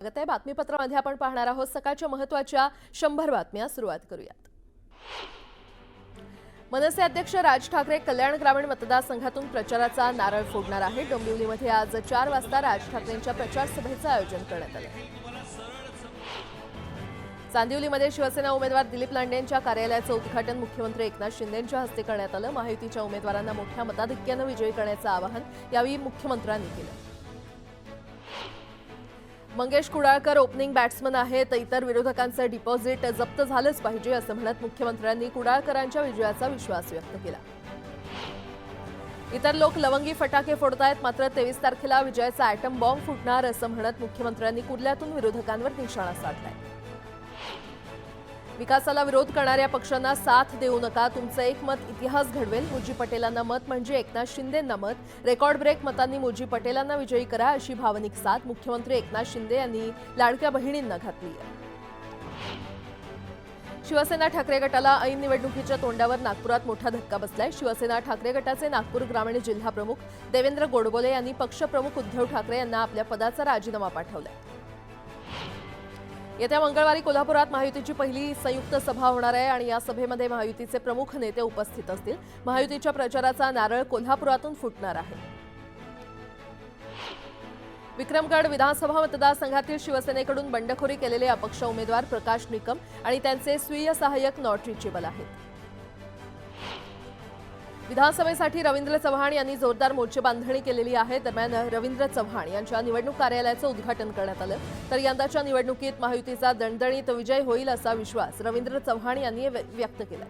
स्वागत आहे। बातमीपत्रामध्ये आपण पाहणार आहोत सकाळच्या महत्त्वाच्या 100 बातम्या। सुरुवात करूयात। मनसे अध्यक्ष राज ठाकरे कल्याण ग्रामीण मतदारसंघातून प्रचाराचा नारळ फोडणार आहेत। डोंबिवलीमध्ये आज 4 वाजता राज ठाकरेंच्या प्रचार सभेचं आयोजन करण्यात आलं आहे। चांदिवलीमध्ये शिवसेना उमेदवार दिलीप लांडेंच्या कार्यालयाचं उद्घाटन मुख्यमंत्री एकनाथ शिंदेंच्या हस्ते करण्यात आलं। महायुतीच्या उमेदवारांना मोठ्या मताधिक्यानं विजयी करण्याचं आवाहन यावेळी मुख्यमंत्र्यांनी केलं। मंगेश कुडाळकर ओपनिंग बॅट्समन आहेत, इतर विरोधकांचं डिपॉझिट जप्त झालंच पाहिजे असं म्हणत मुख्यमंत्र्यांनी कुडाळकरांच्या विजयाचा विश्वास व्यक्त केला। इतर लोक लवंगी फटाके फोडतायत, मात्र 23 तारखेला विजयाचा ॲटम बॉम्ब फुटणार असं म्हणत मुख्यमंत्र्यांनी कुर्ल्यातून विरोधकांवर निशाणा साधलाय। विकासाला विरोध करणाऱ्या पक्षांना साथ देऊ नका, तुमचं एक मत इतिहास घडवेल। मुजी पटेलांना मत म्हणजे एकनाथ शिंदेंना मत, रेकॉर्ड ब्रेक मतांनी मुजी पटेलांना विजयी करा अशी भावनिक साथ मुख्यमंत्री एकनाथ शिंदे यांनी लाडक्या बहिणींना घातली आहे। शिवसेना ठाकरे गटाला ऐन निवडणुकीच्या तोंडावर नागपुरात मोठा धक्का बसलाय। शिवसेना ठाकरे गटाचे नागपूर ग्रामीण जिल्हा प्रमुख देवेंद्र गोडबोले यांनी पक्षप्रमुख उद्धव ठाकरे यांना आपल्या पदाचा राजीनामा पाठवलाय। येत्या मंगळवारी कोल्हापुरात महायुतीची पहिली संयुक्त सभा होणार आहे आणि या सभेमध्ये महायुतीचे प्रमुख नेते उपस्थित असतील। महायुतीच्या प्रचाराचा नारळ कोल्हापुरातून फुटणार आहे। विक्रमगड विधानसभा मतदारसंघातील शिवसेनेकडून बंडखोरी केलेले अपक्ष उमेदवार प्रकाश निकम आणि त्यांचे स्वीय सहाय्यक नॉट रिचेबल आहेत। विधानसभेसाठी रवींद्र चव्हाण यांनी जोरदार मोर्चेबांधणी केलेली आहे। दरम्यान रवींद्र चव्हाण यांच्या निवडणूक कार्यालयाचं उद्घाटन करण्यात आलं, तर यंदाच्या निवडणुकीत महायुतीचा दणदणीत विजय होईल असा विश्वास रवींद्र चव्हाण यांनी व्यक्त केला।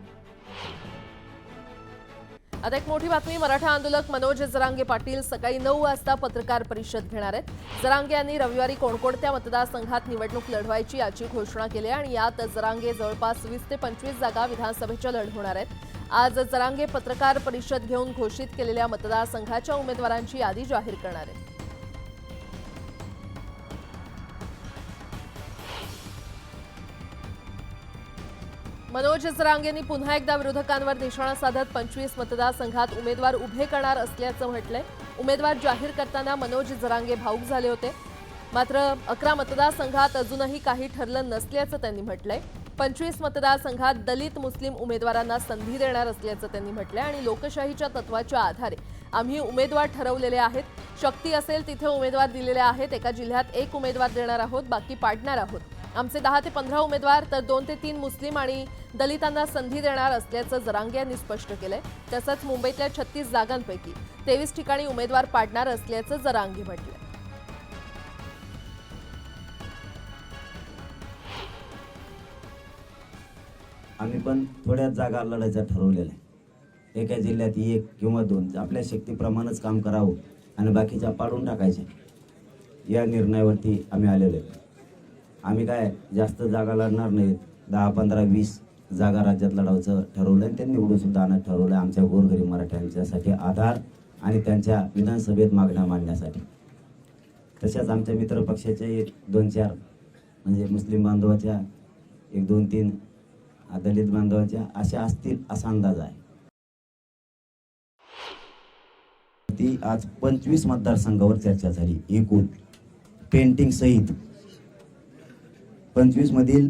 आता एक मोठी बातमी, मराठा आंदोलक मनोज जरांगे पाटील सकाळी 9 वाजता पत्रकार परिषद घेणार आहेत। जरांगे यांनी रविवारी कोणकोणत्या मतदारसंघात निवडणूक लढवायची याची घोषणा केली आणि यात जरांगे जवळपास 20 ते 25 जागा विधानसभेच्या लढवणार आहेत। आज जरांगे पत्रकार परिषद घेऊन घोषित केलेल्या मतदारसंघाच्या उमेदवारांची यादी जाहीर करणार आहेत। मनोज जरांगेंनी पुन्हा एकदा विरोधकांवर निशाणा साधत 25 मतदारसंघात उमेदवार उभे करणार असल्याचं म्हटलंय। उमेदवार जाहीर करताना मनोज जरांगे भावूक झाले होते, मात्र 11 मतदारसंघात अजूनही काही ठरलं नसल्याचं त्यांनी म्हटलंय। 25 मतदारसंघात दलित मुस्लिम उमेदवारांना संधी देणार असल्याचं त्यांनी म्हटलंय आणि लोकशाहीच्या तत्वाच्या आधारे आम्ही उमेदवार ठरवलेले आहेत। शक्ती असेल तिथे उमेदवार दिलेले आहेत। एका जिल्ह्यात एक उमेदवार देणार आहोत, बाकी पाडणार आहोत। आमचे 10 ते 15 उमेदवार तर 2 ते 3 मुस्लिम आणि दलितांना संधी देणार असल्याचं जरांगे यांनी स्पष्ट केलंय। तसंच मुंबईतल्या 36 जागांपैकी 23 ठिकाणी उमेदवार पाडणार असल्याचं जरांगे म्हटलंय। आम्ही पण थोड्याच जागा लढायचं ठरवलेलं आहे। एका जिल्ह्यात 1 किंवा 2 आपल्या शक्तीप्रमाणेच काम करावं आणि बाकीच्या पाडून टाकायच्या, या निर्णयावरती आम्ही आलेलो आहे। आम्ही काय जास्त जागा लढणार नाहीत, 10, 15, 20 जागा राज्यात लढायचं ठरवलं आणि त्यांनी निवडून सुद्धा आणत ठरवलं आमच्या गोरगरीब मराठ्यांच्यासाठी आधार आणि त्यांच्या विधानसभेत मागण्या मांडण्यासाठी। तशाच आमच्या मित्र पक्षाचे 2-4 म्हणजे मुस्लिम बांधवाच्या 1-2-3 दलित बांधवाच्या अशा असतील असा अंदाज आहे। ती आज 25 मतदारसंघावर चर्चा झाली एकूण पेंटिंग सहित। 25 मधील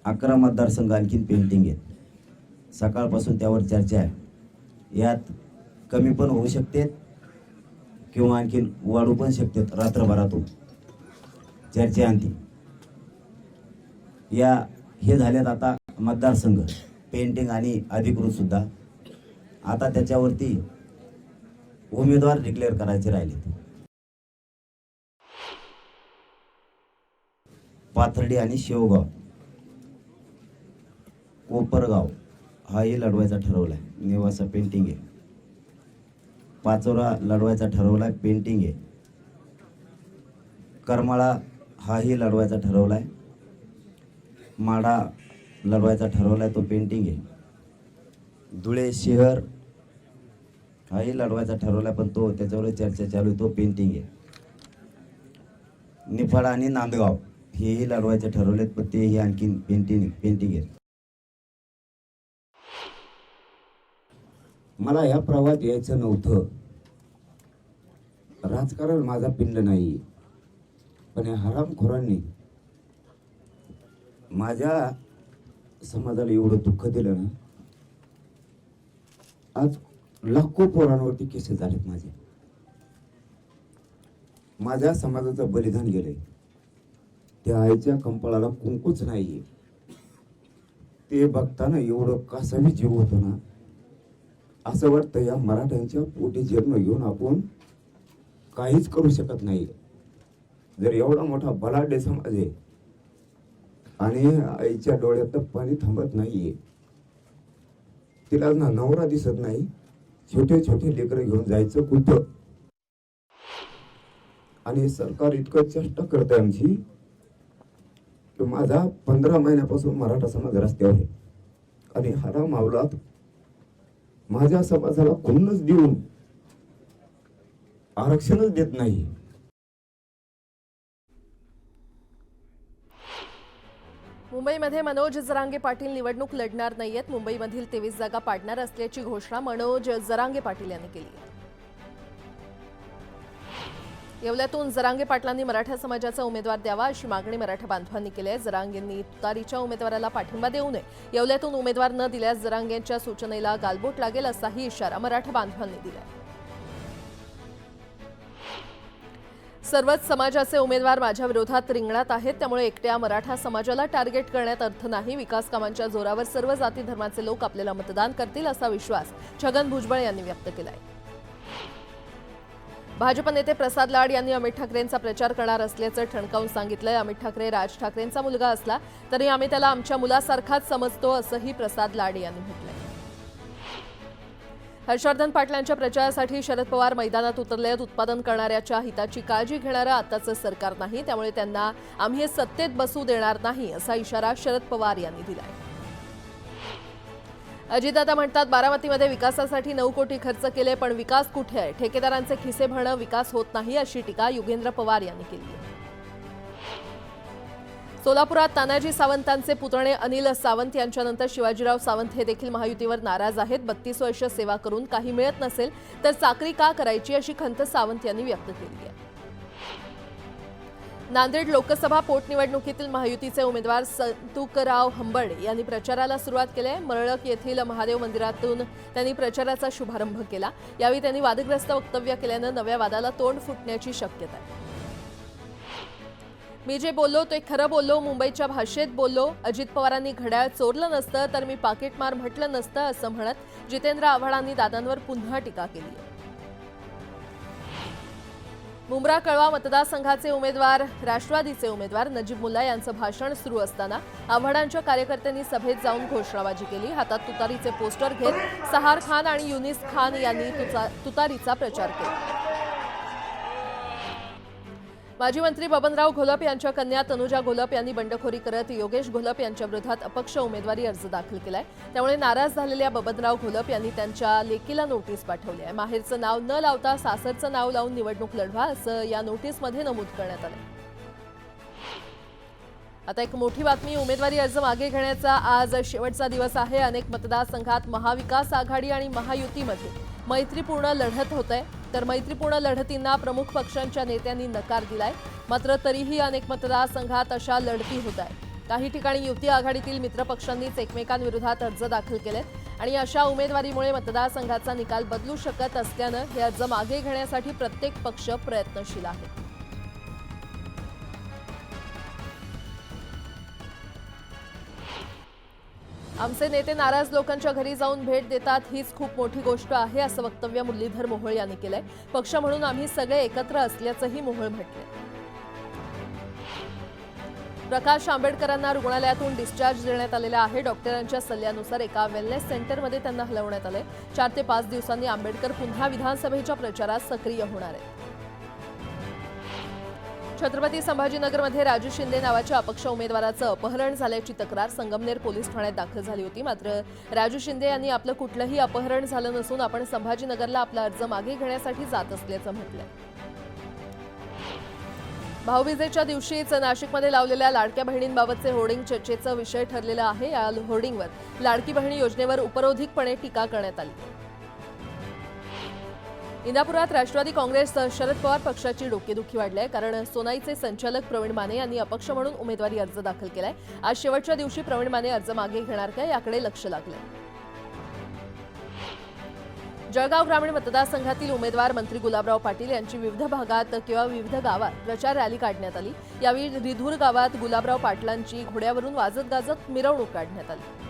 11 मतदारसंघ आणखीन पेंटिंग आहेत। सकाळपासून त्यावर चर्चा आहे। यात कमी पण होऊ शकते किंवा आणखीन वाढू पण शकतात रात्रभरातून चर्चेअंती। हे झाल्यात आता मतदारसंघ पेंटिंग आणि अधिकृत सुद्धा। आता त्याच्यावरती उमेदवार डिक्लेअर करायचे राहिले। पाथर्डी आणि शेवगाव, कोपरगाव हाही लढवायचा ठरवलाय, नेवासा पेंटिंग आहे। पाचोरा लढवायचा ठरवलाय, पेंटिंग आहे। करमाळा हाही लढवायचा ठरवलाय। माडा लढवायचा ठरवलाय, तो पेंटिंग आहे। धुळे शहर हाही लढवायचा ठरवलाय, पण तो त्याच्यावर चर्चा चालू आहे, तो पेंटिंग आहे। निफाड आणि नांदगाव हेही लढवायचे ठरवलेत, पण तेही आणखीन पेंटिंग आहे। मला ह्या प्रवाहात यायचं नव्हतं, राजकारण माझा पिल्ल नाही। पण या हरामखोरांनी माझ्या समाजाला एवढं दुःख दिलं ना, आज लाखो पोरांवरती केसेस झालेत माझ्या समाजाचं बलिदान गेलंय. त्या आईच्या कंपाळाला कुंकूच नाहीये. ते बघताना एवढं कसावी जीव होतो ना, असं वाटतं या मराठ्यांच्या पोटी जन्म घेऊन आपण काहीच करू शकत नाही. जर एवढा मोठा बलाढ्य समाज आहे आणि आईच्या डोळ्यात पाणी थांबत नाहीये, तिला ना नवरा दिसत नाही, छोटे छोटे लेकरं घेऊन जायचं कुठं? आणि सरकार इतकं चेष्टा करते आमची की माझा 15 महिन्यापासून मराठा समाज रस्त्यावर आहे आणि हराम अवलाद माझ्या समाजाला खुन्नस देऊन आरक्षणच देत नाही. मुंबईमध्ये मनोज जरांगे पाटील निवडणूक लढणार नाहीयेत. मुंबईमधील 23 जागा पाडणार असल्याची घोषणा मनोज जरांगे पाटील यांनी केली आहे. येवल्यातून जरांगे पाटलांनी मराठा समाजाचा उमेदवार द्यावा अशी मागणी मराठा बांधवांनी केली आहे. जरांगेंनी तुतारीच्या उमेदवाराला पाठिंबा देऊ नये. येवल्यातून उमेदवार न दिल्यास जरांगेंच्या सूचनेला गालबोट लागेल असाही इशारा मराठा बांधवांनी दिलाय. सर्वच समाजाचे उमेदवार माझ्या विरोधात रिंगणात आहेत, त्यामुळे एकट्या मराठा समाजाला टार्गेट करण्यात अर्थ नाही. विकास कामांच्या जोरावर सर्व जाती धर्माचे लोक आपल्याला मतदान करतील असा विश्वास छगन भुजबळ यांनी व्यक्त केलाय. भाजप नेते प्रसाद लाड यांनी अमित ठाकरेंचा प्रचार करणार असल्याचं ठणकावून सांगितलंय. अमित ठाकरे राज ठाकरेंचा मुलगा असला तरी आम्ही त्याला आमच्या मुलासारखाच समजतो असंही प्रसाद लाड यांनी म्हटलंय. हर्षवर्धन पाटलांच्या प्रचारासाठी शरद पवार मैदानात उतरले आहेत. उत्पादन करणाऱ्याच्या हिताची काळजी घेणारं आताचं सरकार नाही, त्यामुळे त्यांना आम्ही सत्तेत बसू देणार नाही असा इशारा शरद पवार यांनी दिलाय. अजितदादा म्हणतात, बारामतीमध्ये विकासासाठी 9 कोटी खर्च केले, पण विकास कुठे आहे? ठेकेदारांचे खिसे भरणं विकास होत नाही अशी टीका युगेंद्र पवार यांनी केली आहे. सोलापुरात तानाजी सावंतांचे पुतणे अनिल सावंत यांच्यानंतर शिवाजीराव सावंत हे देखील महायुतीवर नाराज आहेत. 32 वर्ष सेवा करून काही मिळत नसेल तर चाकरी का करायची अशी खंत सावंत यांनी व्यक्त केली आहे. नांदेड लोकसभा पोटनिवडणुकीतील महायुतीचे उमेदवार संतुकराव हंबर्ड यांनी प्रचाराला सुरुवात केली आहे. मरळक येथील महादेव मंदिरातून त्यांनी प्रचाराचा शुभारंभ केला. यावेळी त्यांनी वादग्रस्त वक्तव्य केल्यानं नव्या वादाला तोंड फुटण्याची शक्यता आहे. मी जे बोललो ते खरं बोललो, मुंबईच्या भाषेत बोललो. अजित पवारांनी घड्याळ चोरलं नसतं तर मी पाकिटमार म्हटलं नसतं असं म्हणत जितेंद्र आव्हाडांनी दादांवर पुन्हा टीका केली आहे. मुंब्रा कळवा मतदारसंघाचे उमेदवार राष्ट्रवादीचे उमेदवार नजीब मुल्ला यांचं भाषण सुरू असताना आव्हाडांच्या कार्यकर्त्यांनी सभेत जाऊन घोषणाबाजी केली. हातात तुतारीचे पोस्टर घेत सहार खान आणि युनिस खान यांनी तुतारीचा प्रचार केला. माजी मंत्री बबनराव घोलप यांच्या कन्या तनुजा घोलप यांनी बंडखोरी करत योगेश घोलप यांच्या विरोधात अपक्ष उमेदवारी अर्ज दाखल केलाय. त्यामुळे नाराज झालेल्या बबनराव घोलप यांनी त्यांच्या लेकीला नोटीस पाठवली आहे. माहेरचं नाव न लावता सासरचं नाव लावून निवडणूक लढवा असं या नोटीसमध्ये नमूद करण्यात आलं. आता एक मोठी बातमी, उमेदवारी अर्ज मागे घेण्याचा आज शेवटचा दिवस आहे. अनेक मतदारसंघात महाविकास आघाडी आणि महायुतीमध्ये मैत्रीपूर्ण लढत होत आहे, तर मैत्रीपूर्ण लढतींना प्रमुख पक्षांच्या नेत्यांनी नकार दिलाय. मात्र तरीही अनेक मतदारसंघात अशा लढती होत आहेत. काही ठिकाणी युती आघाडीतील मित्रपक्षांनीच एकमेकांविरोधात अर्ज दाखल केलेत आणि अशा उमेदवारीमुळे मतदारसंघाचा निकाल बदलू शकत असल्यानं हे अर्ज मागे घेण्यासाठी प्रत्येक पक्ष प्रयत्नशील आहे. आमचे नेते नाराज लोकांच्या घरी जाऊन भेट देतात, हीच खूप मोठी गोष्ट आहे असं वक्तव्य मुरलीधर मोहोळ यांनी केलंय. पक्ष म्हणून आम्ही सगळे एकत्र असल्याचंही मोहोळ म्हटलंय. प्रकाश आंबेडकरांना रुग्णालयातून डिस्चार्ज देण्यात आलेला आहे. डॉक्टरांच्या सल्ल्यानुसार एका वेलनेस सेंटरमध्ये त्यांना हलवण्यात आले. 4 ते 5 दिवसांनी आंबेडकर पुन्हा विधानसभेच्या प्रचारात सक्रिय होणार आहेत. छत्रपती संभाजीनगरमध्ये राजू शिंदे नावाच्या अपक्ष उमेदवाराचं अपहरण झाल्याची तक्रार संगमनेर पोलीस ठाण्यात दाखल झाली होती. मात्र राजू शिंदे यांनी आपलं कुठलंही अपहरण झालं नसून आपण संभाजीनगरला आपला अर्ज मागे घेण्यासाठी जात असल्याचं म्हटलंय. भाऊबीजेच्या दिवशीच नाशिकमध्ये लावलेल्या लाडक्या बहिणींबाबतचे होर्डिंग चर्चेचा विषय ठरलेला आहे. या होर्डिंगवर लाडकी बहिणी योजनेवर उपरोधिकपणे टीका करण्यात आली. इंदापुरात राष्ट्रवादी काँग्रेस शरद पवार पक्षाची डोकेदुखी वाढली आहे, कारण सोनाईचे संचालक प्रवीण माने यांनी अपक्ष म्हणून उमेदवारी अर्ज दाखल केलाय। आज शेवटच्या दिवशी प्रवीण माने अर्ज मागे घेणार का याकडे लक्ष लागलंय। जळगाव ग्रामीण मतदारसंघातील उमेदवार मंत्री गुलाबराव पाटील यांची विविध भागात किंवा विविध गावात प्रचार रॅली काढण्यात आली। यावेळी रिधूर गावात गुलाबराव पाटलांची घोड्यावरून वाजत गाजत मिरवणूक काढण्यात आली।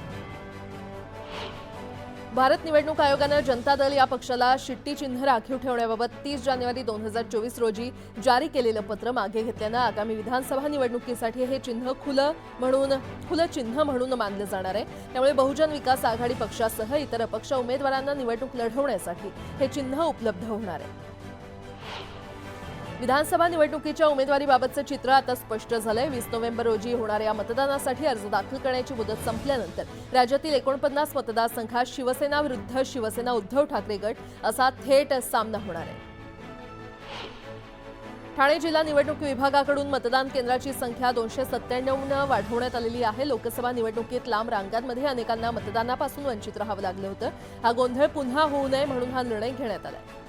भारत निवडणूक आयोगानं जनता दल या पक्षाला शिट्टी चिन्ह राखीव ठेवण्याबाबत 30 जानेवारी 2024 रोजी जारी केलेलं पत्र मागे घेतल्यानं आगामी विधानसभा निवडणुकीसाठी हे चिन्ह खुलं चिन्ह म्हणून मानलं जाणार आहे। त्यामुळे बहुजन विकास आघाडी पक्षासह इतर अपक्ष उमेदवारांना निवडणूक लढवण्यासाठी हे चिन्ह उपलब्ध होणार आहे। विधानसभा निवडणुकीच्या उमेदवारीबाबतचं चित्र आता स्पष्ट झालंय। 20 नोव्हेंबर रोजी होणाऱ्या मतदानासाठी अर्ज दाखल करण्याची मुदत संपल्यानंतर राज्यातील 49 मतदारसंघात शिवसेना विरुद्ध शिवसेना उद्धव ठाकरे गट असा थेट सामना होणार आहे। ठाणे जिल्हा निवडणूक विभागाकडून मतदान केंद्राची संख्या 297 वाढवण्यात आलेली आहे। लोकसभा निवडणुकीत लांब रांगांमध्ये अनेकांना मतदानापासून वंचित राहावं लागलं होतं। हा गोंधळ पुन्हा होऊ नये म्हणून हा निर्णय घेण्यात आलाय।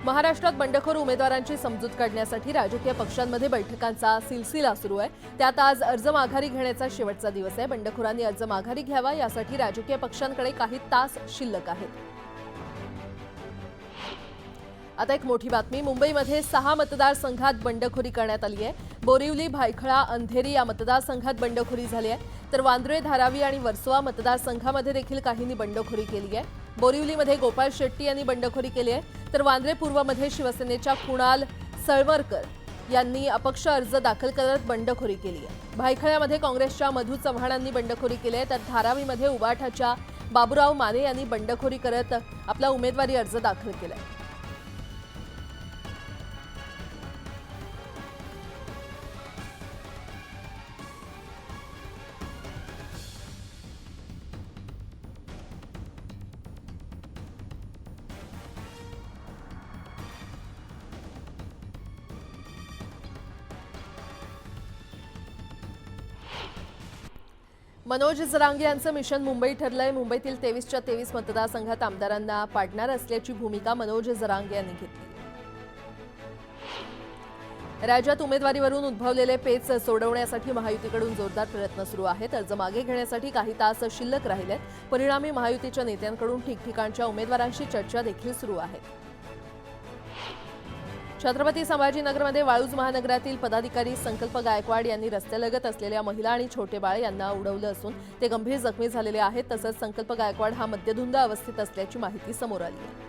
महाराष्ट्रात बंडखोर उमेदवारांची समजूत काढण्यासाठी राजकीय पक्षांमध्ये बैठकांचा सिलसिला सुरू आहे। त्यात आज अर्ज माघारी घेण्याचा शेवटचा दिवस आहे। बंडखोरांनी अर्ज माघारी घ्यावा यासाठी राजकीय पक्षांकडे काही तास शिल्लक आहेत। आता एक मोठी बातमी, मुंबईमध्ये 6 मतदारसंघात बंडखोरी करण्यात आली आहे। बोरिवली, भायखळा, अंधेरी या मतदारसंघात बंडखोरी झाली आहे, तर वांद्रे, धारावी आणि वर्सोवा मतदारसंघामध्ये देखील काहींनी बंडखोरी केली आहे। बोरिवलीमध्ये गोपाळ शेट्टी यांनी बंडखोरी केली आहे, तर वांद्रे पूर्वमध्ये शिवसेनेच्या कुणाल सळवरकर यांनी अपक्ष अर्ज दाखल करत बंडखोरी केली आहे। भायखळ्यामध्ये काँग्रेसच्या मधू चव्हाणांनी बंडखोरी केली आहे, तर धारावीमध्ये उबाठाच्या बाबूराव माने यांनी बंडखोरी करत आपला उमेदवारी अर्ज दाखल केलाय। मनोज जरांगे यांचं मिशन मुंबई ठरलंय। मुंबईतील 23च्या 23 मतदारसंघात आमदारांना पाडणार असल्याची भूमिका मनोज जरांगे यांनी घेतली। राज्यात उमेदवारीवरून उद्भवलेले पेच सोडवण्यासाठी महायुतीकडून जोरदार प्रयत्न सुरू आहेत। अर्ज मागे घेण्यासाठी काही तास शिल्लक राहिलेत। परिणामी महायुतीच्या नेत्यांकडून ठिकठिकाणच्या उमेदवारांशी चर्चा देखील सुरू आहे। छत्रपती संभाजीनगरमध्ये वाळूज महानगरातील पदाधिकारी संकल्प गायकवाड यांनी रस्त्यालगत असलेल्या महिला आणि छोटे बाळ यांना उडवलं असून ते गंभीर जखमी झालेले आहेत। तसंच संकल्प गायकवाड हा मद्यधुंद अवस्थेत असल्याची माहिती समोर आली आहे।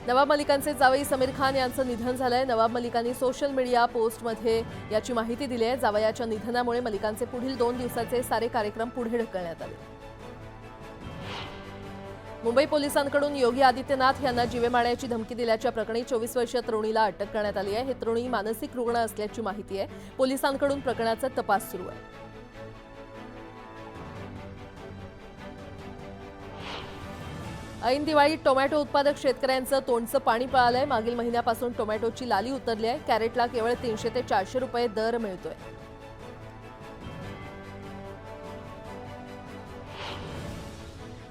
नवाब मलिकांचे जावई समीर खान यांचं निधन झालंय। नवाब मलिकांनी सोशल मीडिया पोस्टमध्ये याची माहिती दिली आहे। जावयाच्या निधनामुळे मलिकांचे पुढील 2 दिवसाचे सारे कार्यक्रम पुढे ढकलण्यात आले। मुंबई पोलिसांकडून योगी आदित्यनाथ यांना जीवे मारण्याची धमकी दिल्याच्या प्रकरणी 24 वर्षीय तरुणीला अटक करण्यात आली आहे। हे तरुणी मानसिक रुग्ण असल्याची माहिती आहे। पोलिसांकडून प्रकरणाचा तपास सुरू आहे। ऐन दिवाळीत टोमॅटो उत्पादक शेतकऱ्यांचं तोंडचं पाणी पळालंय। मागील महिन्यापासून टोमॅटोची लाली उतरली आहे। कॅरेटला केवळ 300 ते 400 रुपये दर मिळतोय।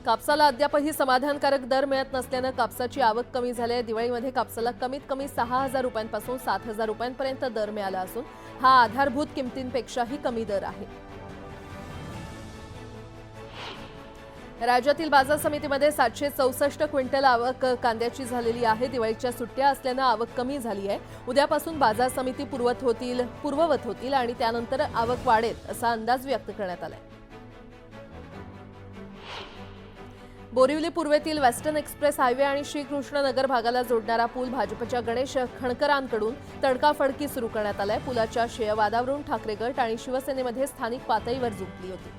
कापसाला अद्यापही समाधानकारक दर मिळत नसल्यानं कापसाची आवक कमी झाली आहे। दिवाळीमध्ये कापसाला कमीत कमी 6,000 रुपयांपासून 7,000 रुपयांपर्यंत दर मिळाला असून हा आधारभूत किमतींपेक्षाही कमी दर आहे। राज्यातील बाजार समितीमध्ये 764 क्विंटल आवक कांद्याची झालेली आहे। दिवाळीच्या सुट्ट्या असल्यानं आवक कमी झाली आहे। उद्यापासून बाजार समिती पूर्ववत होतील आणि त्यानंतर आवक वाढेल असा अंदाज व्यक्त करण्यात आलाय। बोरिवली पूर्वेतील वेस्टर्न एक्सप्रेस हायवे आणि श्रीकृष्णनगर भागाला जोडणारा पूल भाजपच्या गणेश खणकरांकडून तडकाफडकी सुरू करण्यात आलाय। पुलाच्या शेयवादावरून ठाकरे गट आणि शिवसेनेमध्ये स्थानिक पातळीवर झुंजली होती।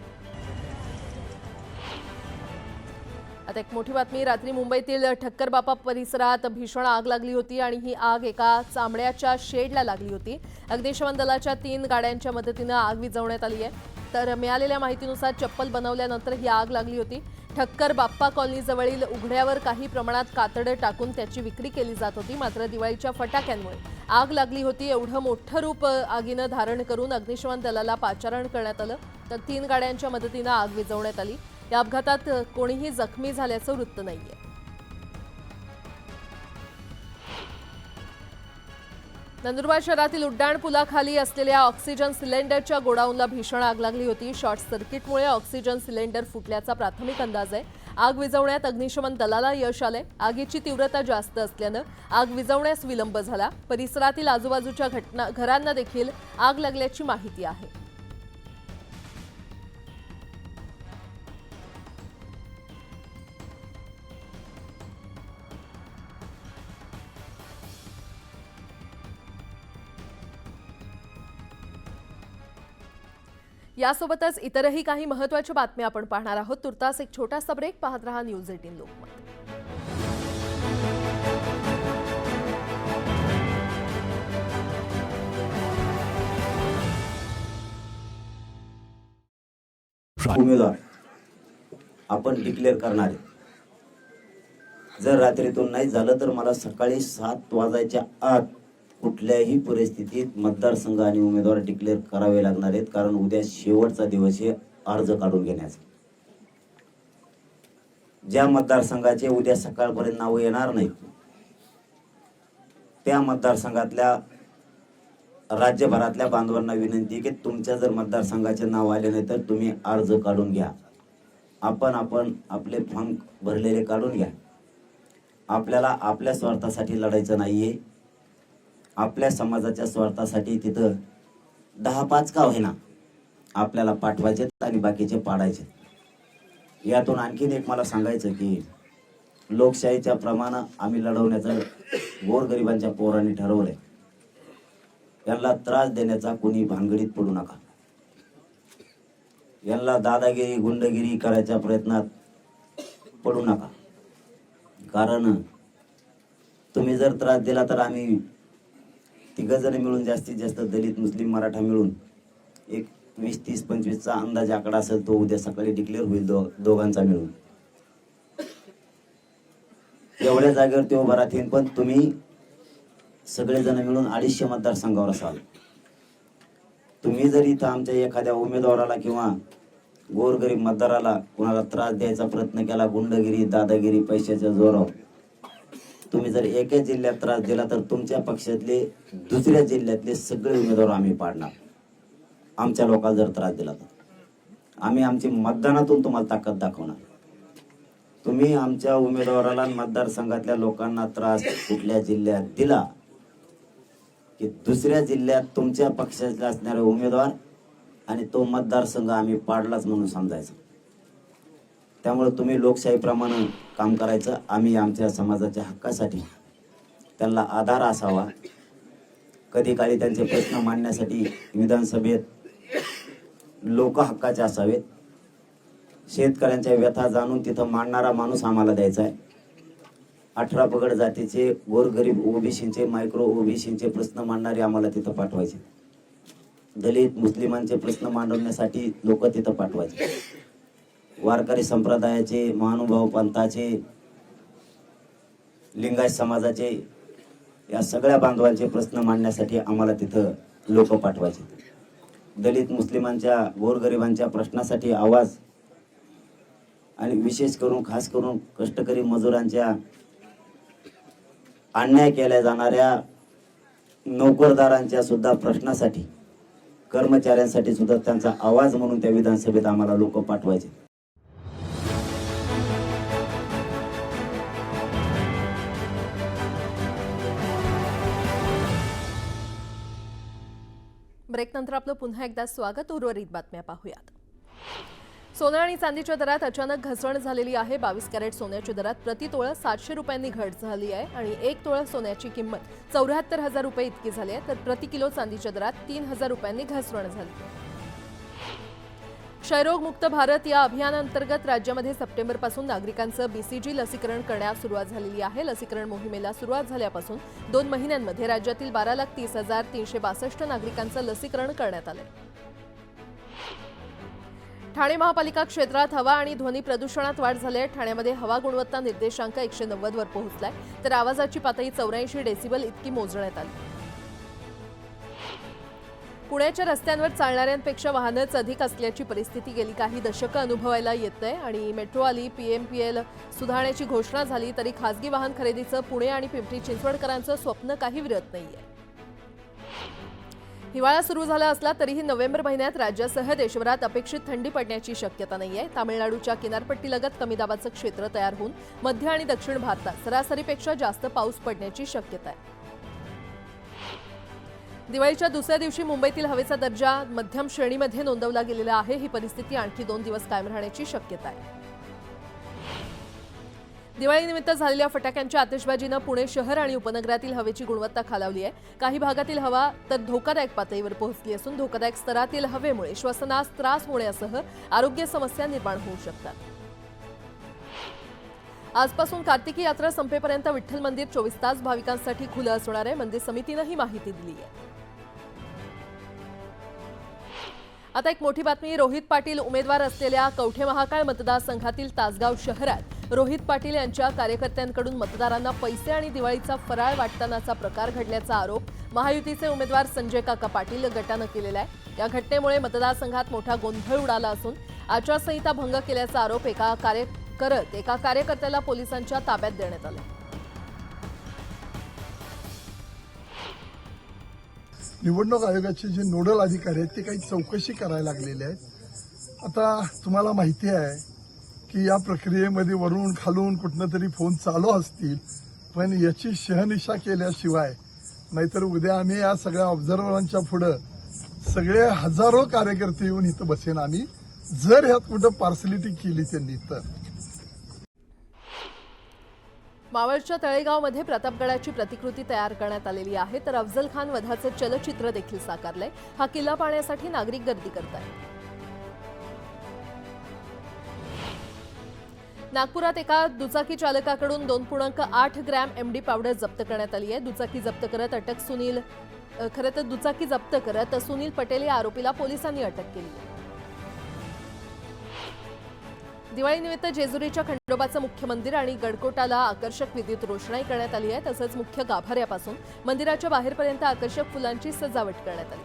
आता एक मोठी बातमी, रात्री मुंबईतील ठक्करबापा परिसरात भीषण आग लागली होती आणि ही आग एका चामड्याच्या शेडला लागली होती। अग्निशमन दलाच्या 3 गाड्यांच्या मदतीने आग विझवण्यात आली आहे। तर मिळालेल्या माहितीनुसार चप्पल बनवल्यानंतर ही आग लागली होती। ठक्कर बाप्पा कॉलनीजवळील उघड्यावर काही प्रमाणात कातडं टाकून त्याची विक्री केली जात होती। मात्र दिवाळीच्या फटाक्यांमुळे आग लागली होती। एवढं मोठं रूप आगीनं धारण करून अग्निशमन दलाला पाचारण करण्यात आलं, तर 3 गाड्यांच्या मदतीनं आग विझवण्यात आली। या अपघातात कोणीही जखमी झाल्याचं वृत्त नाहीये. नंदुरबार शहरातील उड्डाण पुलाखाली असलेल्या ऑक्सिजन सिलेंडरच्या गोडाऊनला भीषण आग लागली होती. शॉर्ट सर्किटमुळे ऑक्सिजन सिलेंडर फुटल्याचा प्राथमिक अंदाज आहे. आग विझवण्यात अग्निशमन दलाला यश आले. आगीची तीव्रता जास्त असल्यानं आग विझवण्यास विलंब झाला. परिसरातील आजूबाजूच्या घरांना देखील आग लागल्याची माहिती आहे. यासोबतच इतरही काही महत्त्वाच्या बातम्या आपण पाहणार आहोत. तुर्तास एक छोटासा ब्रेक. पाहत रहा न्यूज 18 लोकमत. उमेदवार आपण डिक्लेअर करणार आहे. जर रात्रीतून नाही झालं तर मला सकाळी 7 वाजायच्या आत कुठल्याही परिस्थितीत मतदारसंघ आणि उमेदवार डिक्लेअर करावे लागणार आहेत. कारण उद्या शेवटचा दिवस आहे अर्ज काढून घेण्याचा. ज्या मतदारसंघाचे उद्या सकाळपर्यंत नाव येणार नाहीत त्या मतदारसंघातल्या राज्यभरातल्या बांधवांना विनंती आहे की तुमच्या जर मतदारसंघाचे नाव आले नाही तर तुम्ही अर्ज काढून घ्या. आपण आपले फॉर्म भरलेले काढून घ्या. आपल्याला आपल्या स्वार्थासाठी लढायचं नाहीये. आपल्या समाजाच्या स्वार्थासाठी तिथं 10-5 का होईना आपल्याला पाठवायचे आणि बाकीचे पाडायचे. यातून आणखीन एक मला सांगायचं की लोकशाहीच्या प्रमाणे आम्ही लढवण्याचं गोरगरिबांच्या पोरांनी ठरवलंय. यांना त्रास देण्याचा कोणी भानगडीत पडू नका. यांना दादागिरी गुंडगिरी करायच्या प्रयत्नात पडू नका. कारण तुम्ही जर त्रास दिला तर आम्ही 3 जण मिळून जास्तीत जास्त दलित मुस्लिम मराठा मिळून एक 20-30-25चा अंदाज आकडा असेल तो उद्या सकाळी डिक्लेअर होईल दोघांचा मिळून. एवढ्या जागेवर ते उभा राहतील. पण तुम्ही सगळेजण मिळून 250 मतदारसंघावर असाल. तुम्ही जर इथं आमच्या एखाद्या उमेदवाराला किंवा गोरगरीब मतदाराला कोणाला त्रास द्यायचा प्रयत्न केला, गुंडगिरी दादागिरी पैशाच्या जोरावर, तुम्ही जर एका जिल्ह्यात त्रास दिला तर तुमच्या पक्षातले दुसऱ्या जिल्ह्यातले सगळे उमेदवार आम्ही पाडणार. आमच्या लोकांना जर त्रास दिला तर आम्ही आमची मतदानातून तुम्हाला ताकद दाखवणार. तुम्ही आमच्या उमेदवाराला मतदारसंघातल्या लोकांना त्रास कुठल्या जिल्ह्यात दिला की दुसऱ्या जिल्ह्यात तुमच्या पक्षातले असणारे उमेदवार आणि तो मतदारसंघ आम्ही पाडलाच म्हणून समजायचं. त्यामुळे तुम्ही लोकशाहीप्रमाणे काम करायचं. आम्ही आमच्या समाजाच्या हक्कासाठी त्यांना आधार असावा. कधी काळी त्यांचे प्रश्न मांडण्यासाठी विधानसभेत लोक हक्काचे असावेत. शेतकऱ्यांच्या व्यथा जाणून तिथं मांडणारा माणूस आम्हाला द्यायचा आहे. 18 पगड जातीचे गोरगरीब ओबीसीचे मायक्रो ओबीसीचे प्रश्न मांडणारे आम्हाला तिथं पाठवायचे. दलित मुस्लिमांचे प्रश्न मांडवण्यासाठी लोक तिथं पाठवायचे. वारकरी संप्रदायाचे महानुभाव पंथाचे लिंगायत समाजाचे या सगळ्या बांधवांचे प्रश्न मांडण्यासाठी आम्हाला तिथं लोक पाठवायचे. दलित मुस्लिमांच्या गोरगरिबांच्या प्रश्नासाठी आवाज आणि विशेष करून खास करून कष्टकरी मजुरांच्या अन्याय केल्या जाणाऱ्या नोकरदारांच्या सुद्धा प्रश्नासाठी कर्मचाऱ्यांसाठी सुद्धा त्यांचा आवाज म्हणून त्या विधानसभेत आम्हाला लोक पाठवायचे. ब्रेकनंतर आपलं पुन्हा एकदा स्वागत. उर्वरित बातम्या पाहूयात. सोनं आणि चांदीच्या दरात अचानक घसरण झालेली आहे. 22 कॅरेट सोन्याच्या दरात प्रति तोळा 700 रुपयांनी घट झाली आहे आणि 1 तोळा सोन्याची किंमत 74,000 रुपये इतकी झाली आहे. तर प्रति किलो चांदीच्या दरात 3,000 रुपयांनी घसरण झाली. क्षयरोग मुक्त भारत या अभियानांतर्गत राज्यामध्ये सप्टेंबरपासून नागरिकांचं BCG लसीकरण करण्यास सुरुवात झालेली आहे. लसीकरण मोहिमेला सुरुवात झाल्यापासून 2 महिन्यांमध्ये राज्यातील 12,30,362 नागरिकांचं लसीकरण करण्यात आलं. ठाणे महापालिका क्षेत्रात हवा आणि ध्वनी प्रदूषणात वाढ झाली आहे. ठाण्यामध्ये हवा गुणवत्ता निर्देशांक 190 वर पोहोचलाय, तर आवाजाची पातळी 84 डेसिबल इतकी मोजण्यात आली. पुण्याच्या रस्त्यांवर चालणाऱ्यांपेक्षा वाहनच अधिक असल्याची परिस्थिती गेली काही दशकं अनुभवायला येतंय आणि मेट्रो आली, पीएमपीएल सुधारण्याची घोषणा झाली तरी खासगी वाहन खरेदीचं पुणे आणि पिंपरी चिंचवडकरांचं स्वप्न काही विरत नाहीये. हिवाळा सुरू झाला असला तरीही नोव्हेंबर महिन्यात राज्यासह देशभरात अपेक्षित थंडी पडण्याची शक्यता नाहीये. तामिळनाडूच्या किनारपट्टीलगत कमी दाबाचं क्षेत्र तयार होऊन मध्य आणि दक्षिण भारतात सरासरीपेक्षा जास्त पाऊस पडण्याची शक्यता आहे. दिवाळीच्या दुसऱ्या दिवशी मुंबईतील हवेचा दर्जा मध्यम श्रेणीमध्ये नोंदवला गेलेला आहे. ही परिस्थिती आणखी 2 दिवस कायम राहण्याची शक्यता आहे. दिवाळीनिमित्त झालेल्या फटाक्यांच्या आतिषबाजीनं पुणे शहर आणि उपनगरातील हवेची गुणवत्ता खालावली आहे. काही भागातील हवा तर धोकादायक पातळीवर पोहोचली असून धोकादायक स्तरातील हवेमुळे श्वसनास त्रास होण्यासह आरोग्य समस्या निर्माण होऊ शकतात. आजपासून कार्तिकी यात्रा संपेपर्यंत विठ्ठल मंदिर 24 तास भाविकांसाठी खुलं असणार आहे. मंदिर समितीनं ही माहिती दिली आहे. आता एक मोठी बातमी. रोहित पाटील उमेदवार असलेल्या कवठे महाकाळ मतदारसंघातील तासगाव शहरात रोहित पाटील यांच्या कार्यकर्त्यांकडून मतदारांना पैसे आणि दिवाळीचा फराळ वाटतानाचा प्रकार घडल्याचा आरोप महायुतीचे उमेदवार संजय काका पाटील गटानं केलेला आहे. या घटनेमुळे मतदारसंघात मोठा गोंधळ उडाला असून आचारसंहिता भंग केल्याचा आरोप एका कार्यकर्त्याला पोलिसांच्या ताब्यात देण्यात आला. निवडणूक आयोगाचे जे नोडल अधिकारी आहेत ते काही चौकशी करायला लागलेले आहेत. आता तुम्हाला माहिती आहे की या प्रक्रियेमध्ये वरून खालून कुठनं तरी फोन चालू असतील, पण याची शहनिशा केल्याशिवाय नाहीतर उद्या आम्ही या सगळ्या ऑब्झर्व्हरांच्या पुढं सगळे हजारो कार्यकर्ते येऊन इथं बसेन आम्ही, जर ह्यात कुठं पार्सलिटी केली त्यांनी तर. मावळच्या तळेगावमध्ये प्रतापगडाची प्रतिकृती तयार करण्यात आलेली आहे तर अफजल खान वधाचं चलचित्र देखील साकारलंय. हा किल्ला पाहण्यासाठी नागरिक गर्दी करतायत. नागपुरात एका दुचाकी चालकाकडून 2.8 ग्रॅम एमडी पावडर जप्त करण्यात आली आहे. दुचाकी जप्त करत सुनील पटेल या आरोपीला पोलिसांनी अटक केली आहे. दिवाळीनिमित्त जेजुरीच्या खंडोबाचं मुख्य मंदिर आणि गडकोटाला आकर्षक विद्युत रोषणाई करण्यात आली आहे. तसंच मुख्य गाभाऱ्यापासून मंदिराच्या बाहेरपर्यंत आकर्षक फुलांची सजावट करण्यात आली.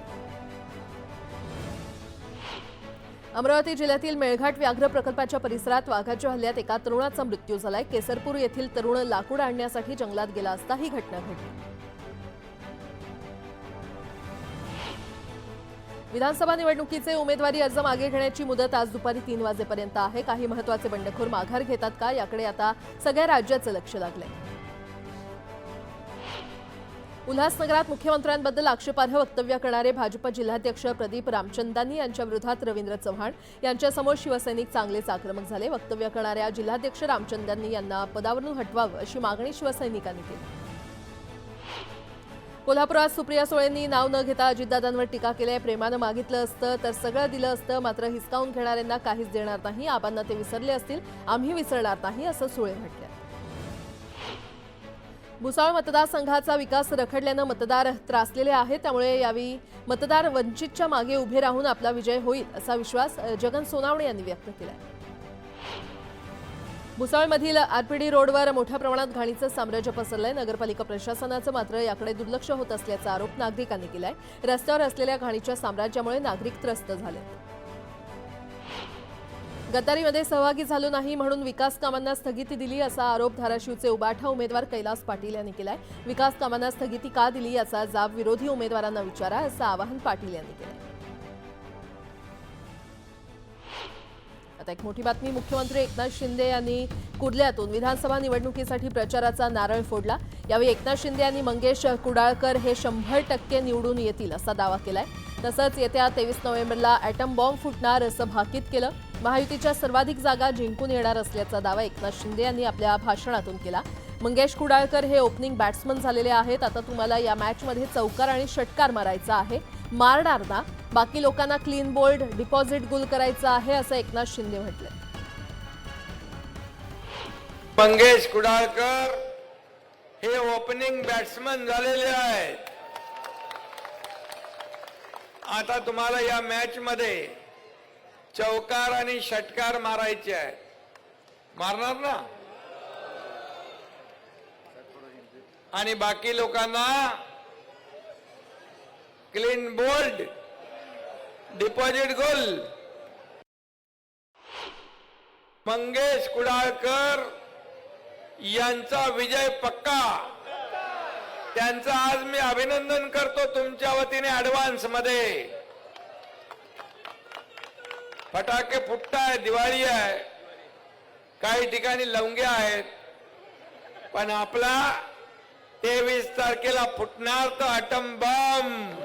अमरावती जिल्ह्यातील मेळघाट व्याघ्र प्रकल्पाच्या परिसरात वाघाच्या हल्ल्यात एका तरुणाचा मृत्यू झालाय. केसरपूर येथील तरुण लाकूड आणण्यासाठी जंगलात गेला असता ही घटना घडली. विधानसभा निवडणुकीचे उमेदवारी अर्ज मागे घेण्याची मुदत आज दुपारी 3 वाजेपर्यंत आहे. काही महत्त्वाचे बंडखोर माघार घेतात का याकडे आता सगळ्या राज्याचं लक्ष लागलंय. उल्हासनगरात मुख्यमंत्र्यांबद्दल आक्षेपार्ह वक्तव्य करणारे भाजप जिल्हाध्यक्ष प्रदीप रामचंदानी यांच्या विरोधात रवींद्र चव्हाण यांच्यासमोर शिवसैनिक चांगलेच आक्रमक झाले. वक्तव्य करणाऱ्या जिल्हाध्यक्ष रामचंदानी यांना पदावरून हटवावं अशी मागणी शिवसैनिकांनी केली. कोल्हापुरात सुप्रिया सुळेंनी नाव न घेता अजितदादांवर टीका केली आहे. प्रेमानं मागितलं असतं तर सगळं दिलं असतं, मात्र हिसकावून घेणाऱ्यांना काहीच देणार नाही. आबांना ते विसरले असतील, आम्ही विसरणार नाही असं सुळे म्हटलं. भुसावळ मतदारसंघाचा विकास रखडल्यानं मतदार त्रासलेले आहेत. त्यामुळे यावेळी मतदार वंचितच्या मागे उभे राहून आपला विजय होईल असा विश्वास जगन सोनावणे यांनी व्यक्त केला. भुसावळमधील आरपीडी रोडवर मोठ्या प्रमाणात घाणीचं साम्राज्य पसरलंय. नगरपालिका प्रशासनाचं मात्र याकडे दुर्लक्ष होत असल्याचा आरोप नागरिकांनी केलाय. रस्त्यावर असलेल्या घाणीच्या साम्राज्यामुळे नागरिक त्रस्त झाले. गद्दारीमध्ये सहभागी झालो नाही म्हणून विकास कामांना स्थगिती दिली असा आरोप धाराशिवचे उबाठा उमेदवार कैलास पाटील यांनी केलाय. विकास कामांना स्थगिती का दिली याचा जाब विरोधी उमेदवारांना विचारा असं आवाहन पाटील यांनी केलंय. आता एक मोठी बातमी. मुख्यमंत्री एकनाथ शिंदे यांनी कुर्ल्यातून विधानसभा निवडणुकीसाठी प्रचाराचा नारळ फोडला. यावेळी एकनाथ शिंदे यांनी मंगेश कुडाळकर हे 100% निवडून येतील असा दावा केलाय. तसंच येत्या 23 नोव्हेंबरला ॲटम बॉम्ब फुटणार असं भाकीत केलं. महायुतीच्या सर्वाधिक जागा जिंकून येणार असल्याचा दावा एकनाथ शिंदे यांनी आपल्या भाषणातून केला. मंगेश कुडाळकर हे ओपनिंग बॅट्समन झालेले आहेत. आता तुम्हाला या मॅचमध्ये चौकार आणि षटकार मारायचा आहे, मारणार ना? बाकी लोकांना क्लीन बोल्ड डिपॉझिट गुल करायचं आहे असं एकनाथ शिंदे म्हटले. मंगेश कुडाळकर हे ओपनिंग बॅट्समन झालेले आहेत. आता तुम्हाला या मॅच मध्ये चौकार आणि षटकार मारायचे आहेत, मारणार ना? आणि बाकी लोकांना क्लीन बोल्ड डिपॉझिट गोल मंगेश कुडाळकर यांचा विजय पक्का. त्यांचं आज मी अभिनंदन करतो तुमच्या वतीने ऍडव्हान्स मध्ये. फटाके फुटताय, दिवाळी आहे, काही ठिकाणी लवंग्या आहेत, पण आपला 23 तारखेला फुटणार तर अटम बॉम्ब.